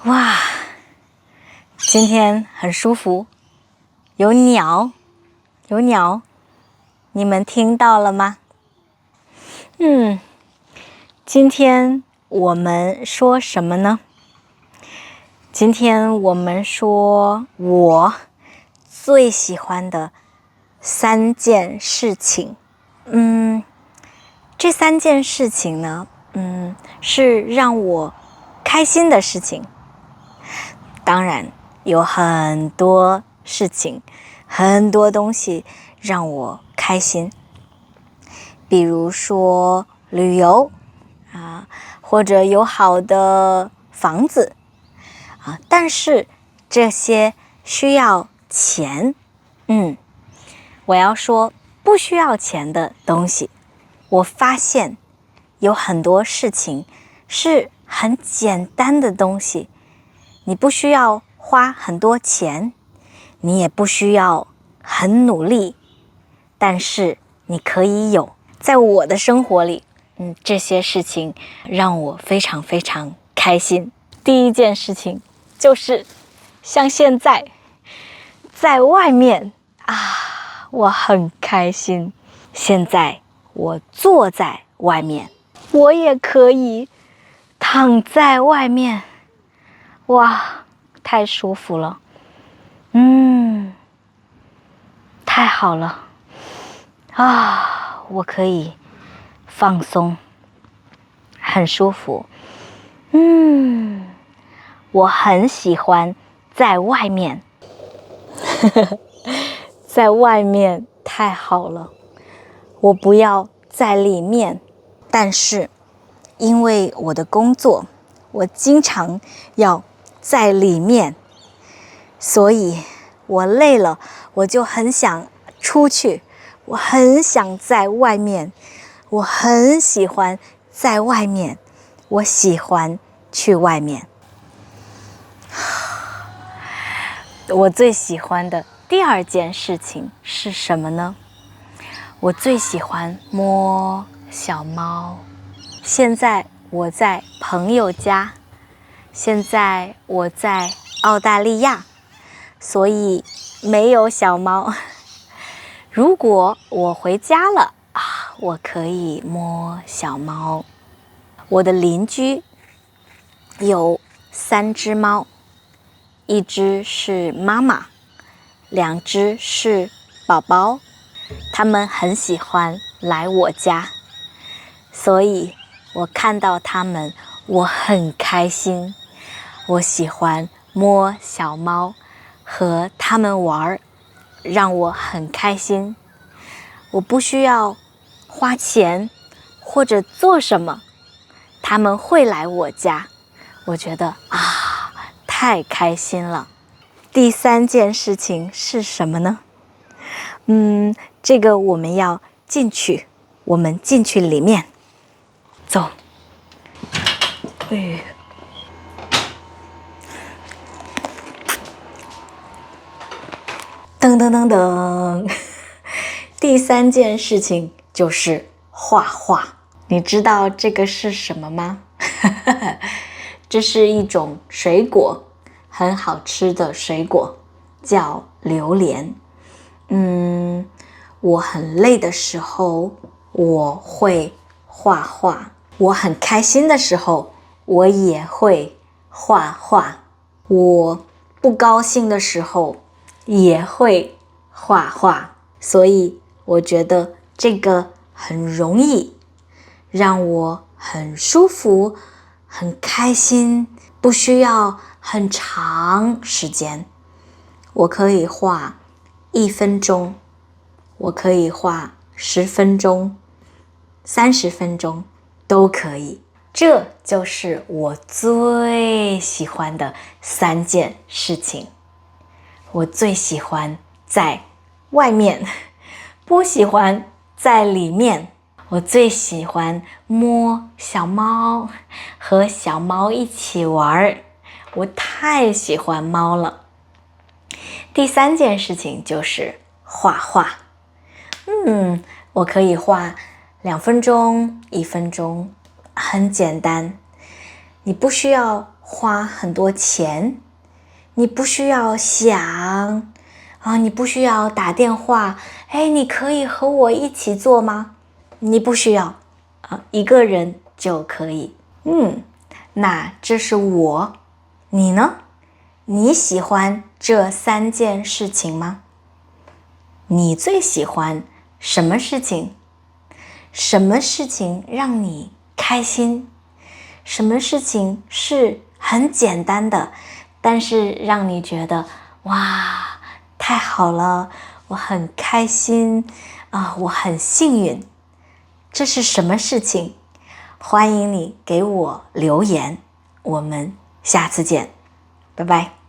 哇，今天很舒服，有鸟，你们听到了吗？今天我们说什么呢？今天我们说我最喜欢的3件事情。这3件事情呢，是让我开心的事情。当然有很多事情，很多东西让我开心，比如说旅游或者有好的房子但是这些需要钱。我要说不需要钱的东西。我发现有很多事情是很简单的东西，你不需要花很多钱，你也不需要很努力，但是你可以有。在我的生活里，这些事情让我非常非常开心。第一件事情就是像现在在外面我很开心。现在我坐在外面，我也可以躺在外面，哇，太舒服了，太好了我可以放松，很舒服。我很喜欢在外面在外面太好了，我不要在里面。但是因为我的工作，我经常要在里面，所以我累了，我就很想出去，我很想在外面，我很喜欢在外面，我喜欢去外面。我最喜欢的第2件事情是什么呢？我最喜欢摸小猫。现在我在朋友家，现在我在澳大利亚，所以没有小猫。如果我回家了我可以摸小猫。我的邻居有3只猫，1只是妈妈，2只是宝宝，他们很喜欢来我家，所以我看到他们我很开心。我喜欢摸小猫，和他们玩，让我很开心。我不需要花钱或者做什么，他们会来我家，我觉得太开心了。第3件事情是什么呢？这个我们要进去，我们进去里面，走。噔噔噔噔，第3件事情就是画画。你知道这个是什么吗？这是一种水果，很好吃的水果，叫榴莲。我很累的时候，我会画画。我很开心的时候，我也会画画。我不高兴的时候，也会画画。所以我觉得这个很容易，让我很舒服，很开心，不需要很长时间。我可以画1分钟，我可以画10分钟、30分钟都可以。这就是我最喜欢的3件事情。我最喜欢在外面，不喜欢在里面。我最喜欢摸小猫，和小猫一起玩，我太喜欢猫了。第3件事情就是画画。我可以画2分钟、1分钟，很简单。你不需要花很多钱，你不需要想你不需要打电话，你可以和我一起做吗？你不需要一个人就可以。那这是我，你呢？你喜欢这3件事情吗？你最喜欢什么事情？什么事情让你开心？什么事情是很简单的，但是让你觉得哇，太好了，我很开心我很幸运。这是什么事情？欢迎你给我留言，我们下次见，拜拜。